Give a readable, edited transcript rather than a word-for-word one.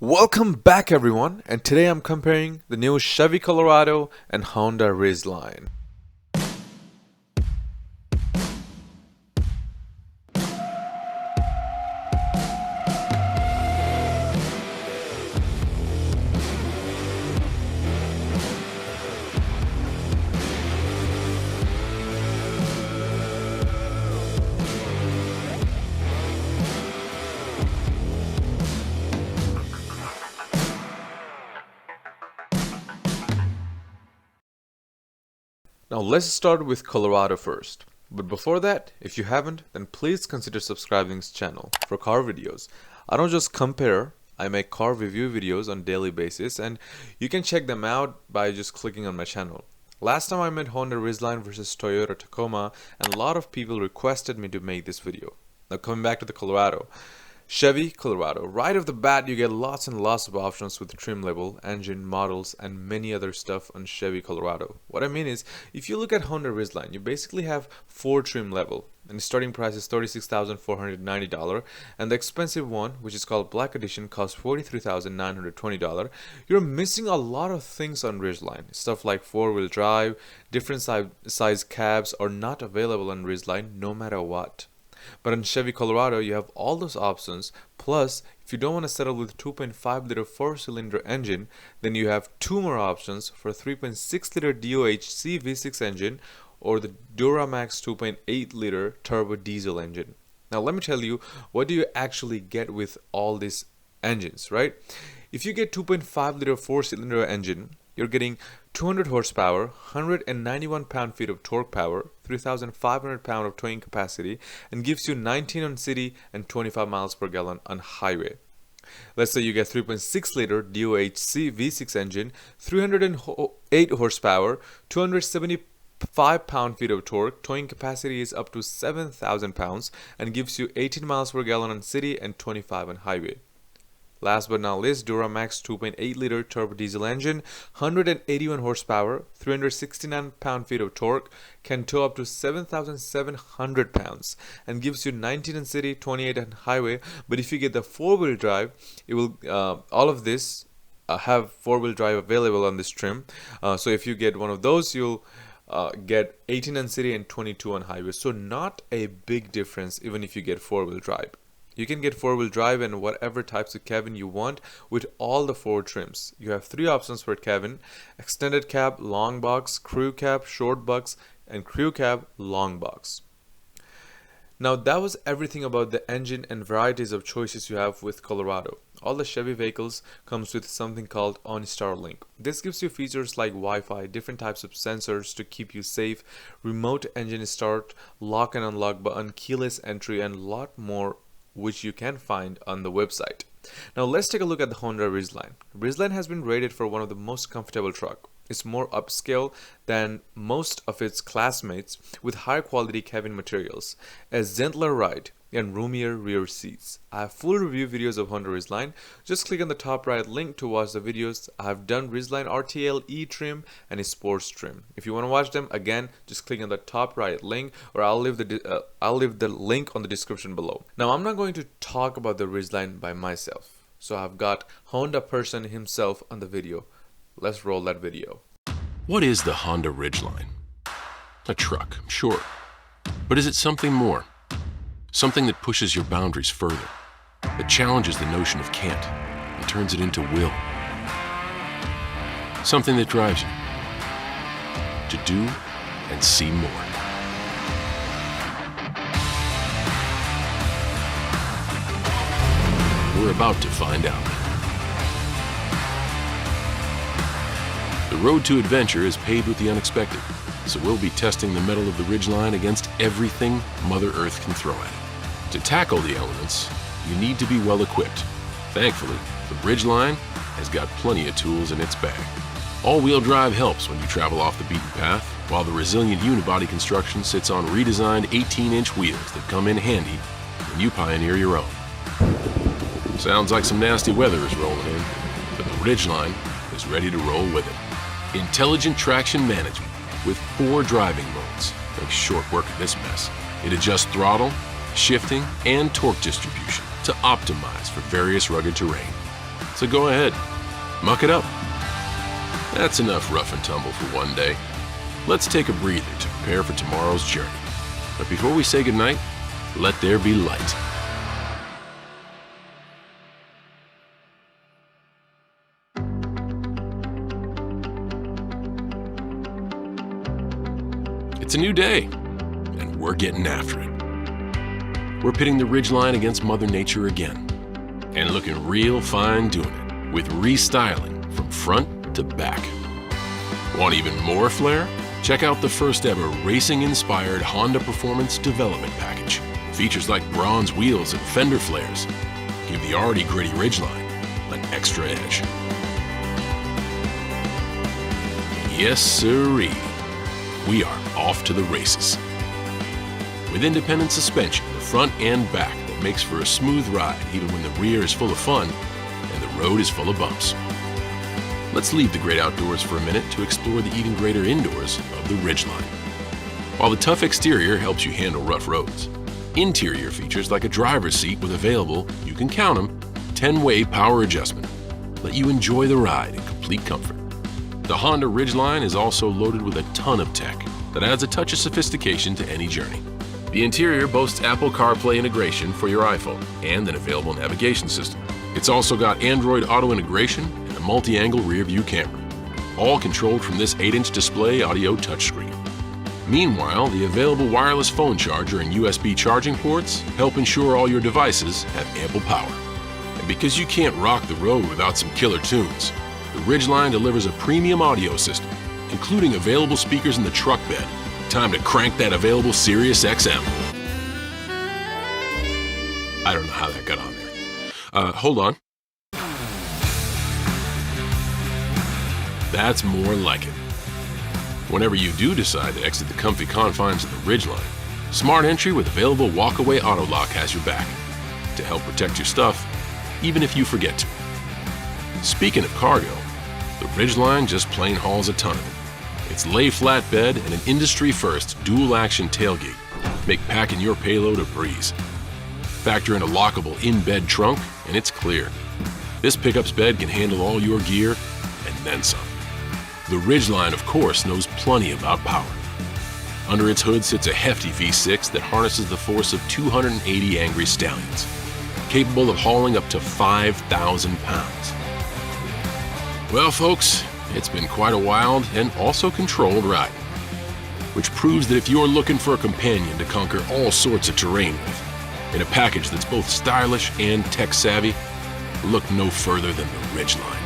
Welcome back everyone, and today I'm comparing the new Chevy Colorado and Honda Ridgeline. Now let's start with Colorado first. But before that, if you haven't, then please consider subscribing to this channel for car videos. I don't just compare, I make car review videos on a daily basis, and you can check them out by just clicking on my channel. Last time I made Honda Ridgeline versus Toyota Tacoma, and a lot of people requested me to make this video. Now coming back to the Colorado. Chevy Colorado. Right off the bat, you get lots and lots of options with the trim level, engine, models, and many other stuff on Chevy Colorado. What I mean is, if you look at Honda Ridgeline, you basically have 4 trim level, and the starting price is $36,490, and the expensive one, which is called Black Edition, costs $43,920. You're missing a lot of things on Ridgeline. Stuff like 4-wheel drive, different size cabs are not available on Ridgeline no matter what. But on Chevy Colorado, you have all those options. Plus, if you don't want to settle with 2.5 liter 4-cylinder engine, then you have 2 more options for a 3.6 liter DOHC V6 engine or the Duramax 2.8 liter turbo diesel engine. Now let me tell you, what do you actually get with all these engines, right? If you get 2.5 liter 4-cylinder engine, you're getting 200 horsepower, 191 pound-feet of torque power, 3,500 pound of towing capacity, and gives you 19 on city and 25 miles per gallon on highway. Let's say you get 3.6 liter DOHC V6 engine, 308 horsepower, 275 pound-feet of torque, towing capacity is up to 7,000 pounds, and gives you 18 miles per gallon on city and 25 on highway. Last but not least, Duramax 2.8 liter turbo diesel engine, 181 horsepower, 369 pound-feet of torque, can tow up to 7,700 pounds, and gives you 19 in city, 28 on highway. But if you get the 4-wheel drive, it will all of this have 4-wheel drive available on this trim. So if you get one of those, you'll get 18 on city and 22 on highway. So not a big difference even if you get 4-wheel drive. You can get 4-wheel drive and whatever types of cabin you want with all the 4 trims. You have 3 options for cabin: extended cab, long box, crew cab, short box, and crew cab, long box. Now that was everything about the engine and varieties of choices you have with Colorado. All the Chevy vehicles comes with something called OnStar Link. This gives you features like Wi-Fi, different types of sensors to keep you safe, remote engine start, lock and unlock button, keyless entry, and a lot more, which you can find on the website. Now let's take a look at the Honda Ridgeline. Ridgeline has been rated for one of the most comfortable truck. It's more upscale than most of its classmates with high quality cabin materials, a gentler ride, and roomier rear seats. I have full review videos of Honda Ridgeline. Just click on the top right link to watch the videos. I have done Ridgeline RTL E trim and a sports trim. If you want to watch them, again, just click on the top right link, or I'll leave the link on the description below. Now I'm not going to talk about the Ridgeline by myself, so I've got Honda person himself on the video. Let's roll that video. What is the Honda Ridgeline? A truck, sure. But is it something more? Something that pushes your boundaries further, that challenges the notion of can't and turns it into will. Something that drives you to do and see more. We're about to find out. The road to adventure is paved with the unexpected, so we'll be testing the mettle of the Ridgeline against everything Mother Earth can throw at it. To tackle the elements, you need to be well equipped. Thankfully, the Ridgeline has got plenty of tools in its bag. All-wheel drive helps when you travel off the beaten path, while the resilient unibody construction sits on redesigned 18-inch wheels that come in handy when you pioneer your own. Sounds like some nasty weather is rolling in, but the Ridgeline is ready to roll with it. Intelligent traction management with 4 driving modes makes short work of this mess. It adjusts throttle, shifting, and torque distribution to optimize for various rugged terrain. So go ahead, muck it up. That's enough rough and tumble for one day. Let's take a breather to prepare for tomorrow's journey. But before we say goodnight, let there be light. It's a new day, and we're getting after it. We're pitting the Ridgeline against Mother Nature again, and looking real fine doing it, with restyling from front to back. Want even more flair? Check out the first ever racing-inspired Honda Performance Development Package. Features like bronze wheels and fender flares give the already gritty Ridgeline an extra edge. Yes, sirree. We are off to the races. With independent suspension, the front and back that makes for a smooth ride even when the rear is full of fun and the road is full of bumps. Let's leave the great outdoors for a minute to explore the even greater indoors of the Ridgeline. While the tough exterior helps you handle rough roads, interior features like a driver's seat with available, you can count them, 10-way power adjustment let you enjoy the ride in complete comfort. The Honda Ridgeline is also loaded with a ton of tech that adds a touch of sophistication to any journey. The interior boasts Apple CarPlay integration for your iPhone and an available navigation system. It's also got Android Auto integration and a multi-angle rear-view camera, all controlled from this 8-inch display audio touchscreen. Meanwhile, the available wireless phone charger and USB charging ports help ensure all your devices have ample power. And because you can't rock the road without some killer tunes, the Ridgeline delivers a premium audio system, including available speakers in the truck bed. Time to crank that available Sirius XM. I don't know how that got on there. Hold on. That's more like it. Whenever you do decide to exit the comfy confines of the Ridgeline, Smart Entry with available walkaway auto lock has your back to help protect your stuff, even if you forget to. Speaking of cargo, the Ridgeline just plain hauls a ton of it. Its lay flat bed and an industry-first dual-action tailgate make packing your payload a breeze. Factor in a lockable in-bed trunk, and it's clear. This pickup's bed can handle all your gear and then some. The Ridgeline, of course, knows plenty about power. Under its hood sits a hefty V6 that harnesses the force of 280 angry stallions, capable of hauling up to 5,000 pounds. Well, folks, it's been quite a wild and also controlled ride, which proves that if you're looking for a companion to conquer all sorts of terrain with, in a package that's both stylish and tech-savvy, look no further than the Ridgeline.